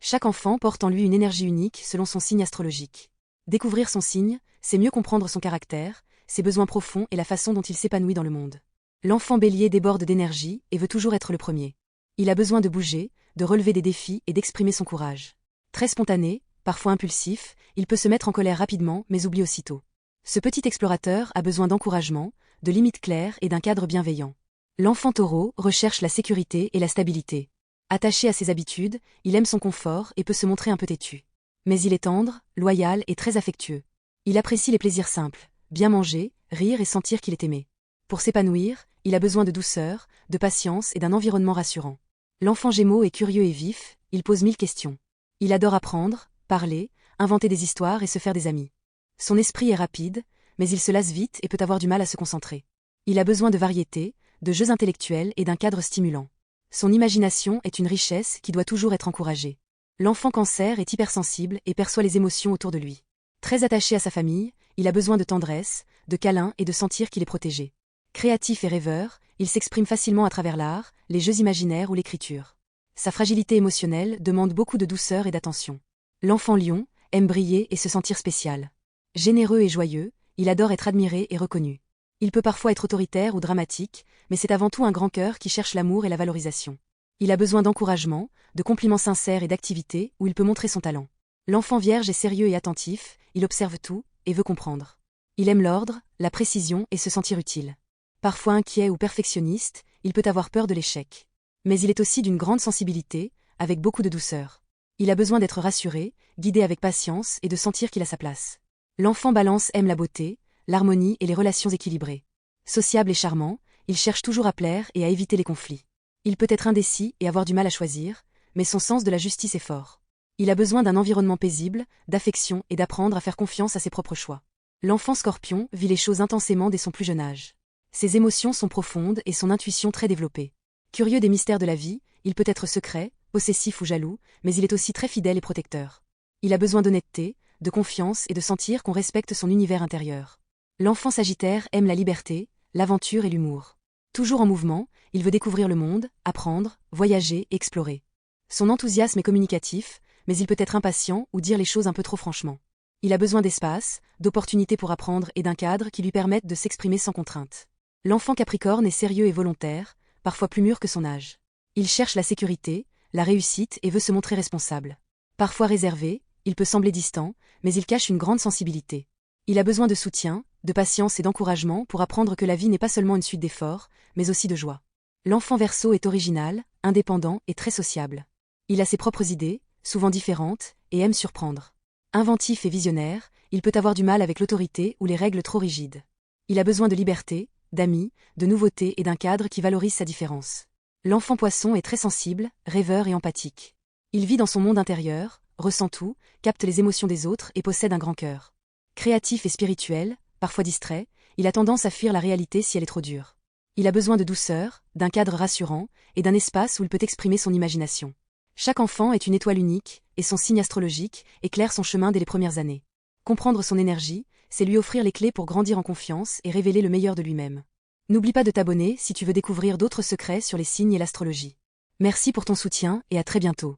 Chaque enfant porte en lui une énergie unique selon son signe astrologique. Découvrir son signe, c'est mieux comprendre son caractère, ses besoins profonds et la façon dont il s'épanouit dans le monde. L'enfant bélier déborde d'énergie et veut toujours être le premier. Il a besoin de bouger, de relever des défis et d'exprimer son courage. Très spontané, parfois impulsif, il peut se mettre en colère rapidement mais oublie aussitôt. Ce petit explorateur a besoin d'encouragement, de limites claires et d'un cadre bienveillant. L'enfant taureau recherche la sécurité et la stabilité. Attaché à ses habitudes, il aime son confort et peut se montrer un peu têtu. Mais il est tendre, loyal et très affectueux. Il apprécie les plaisirs simples, bien manger, rire et sentir qu'il est aimé. Pour s'épanouir, il a besoin de douceur, de patience et d'un environnement rassurant. L'enfant gémeaux est curieux et vif, il pose 1000 questions. Il adore apprendre, parler, inventer des histoires et se faire des amis. Son esprit est rapide, mais il se lasse vite et peut avoir du mal à se concentrer. Il a besoin de variété, de jeux intellectuels et d'un cadre stimulant. Son imagination est une richesse qui doit toujours être encouragée. L'enfant cancer est hypersensible et perçoit les émotions autour de lui. Très attaché à sa famille, il a besoin de tendresse, de câlins et de sentir qu'il est protégé. Créatif et rêveur, il s'exprime facilement à travers l'art, les jeux imaginaires ou l'écriture. Sa fragilité émotionnelle demande beaucoup de douceur et d'attention. L'enfant lion aime briller et se sentir spécial. Généreux et joyeux, il adore être admiré et reconnu. Il peut parfois être autoritaire ou dramatique, mais c'est avant tout un grand cœur qui cherche l'amour et la valorisation. Il a besoin d'encouragement, de compliments sincères et d'activités où il peut montrer son talent. L'enfant vierge est sérieux et attentif, il observe tout et veut comprendre. Il aime l'ordre, la précision et se sentir utile. Parfois inquiet ou perfectionniste, il peut avoir peur de l'échec. Mais il est aussi d'une grande sensibilité, avec beaucoup de douceur. Il a besoin d'être rassuré, guidé avec patience et de sentir qu'il a sa place. L'enfant balance aime la beauté, l'harmonie et les relations équilibrées. Sociable et charmant, il cherche toujours à plaire et à éviter les conflits. Il peut être indécis et avoir du mal à choisir, mais son sens de la justice est fort. Il a besoin d'un environnement paisible, d'affection et d'apprendre à faire confiance à ses propres choix. L'enfant scorpion vit les choses intensément dès son plus jeune âge. Ses émotions sont profondes et son intuition très développée. Curieux des mystères de la vie, il peut être secret, possessif ou jaloux, mais il est aussi très fidèle et protecteur. Il a besoin d'honnêteté, de confiance et de sentir qu'on respecte son univers intérieur. L'enfant sagittaire aime la liberté, l'aventure et l'humour. Toujours en mouvement, il veut découvrir le monde, apprendre, voyager, explorer. Son enthousiasme est communicatif, mais il peut être impatient ou dire les choses un peu trop franchement. Il a besoin d'espace, d'opportunités pour apprendre et d'un cadre qui lui permette de s'exprimer sans contrainte. L'enfant capricorne est sérieux et volontaire, parfois plus mûr que son âge. Il cherche la sécurité, la réussite et veut se montrer responsable. Parfois réservé, il peut sembler distant, mais il cache une grande sensibilité. Il a besoin de soutien, de patience et d'encouragement pour apprendre que la vie n'est pas seulement une suite d'efforts, mais aussi de joie. L'enfant Verseau est original, indépendant et très sociable. Il a ses propres idées, souvent différentes, et aime surprendre. Inventif et visionnaire, il peut avoir du mal avec l'autorité ou les règles trop rigides. Il a besoin de liberté, d'amis, de nouveautés et d'un cadre qui valorise sa différence. L'enfant Poisson est très sensible, rêveur et empathique. Il vit dans son monde intérieur, ressent tout, capte les émotions des autres et possède un grand cœur. Créatif et spirituel, parfois distrait, il a tendance à fuir la réalité si elle est trop dure. Il a besoin de douceur, d'un cadre rassurant et d'un espace où il peut exprimer son imagination. Chaque enfant est une étoile unique, et son signe astrologique éclaire son chemin dès les premières années. Comprendre son énergie, c'est lui offrir les clés pour grandir en confiance et révéler le meilleur de lui-même. N'oublie pas de t'abonner si tu veux découvrir d'autres secrets sur les signes et l'astrologie. Merci pour ton soutien et à très bientôt.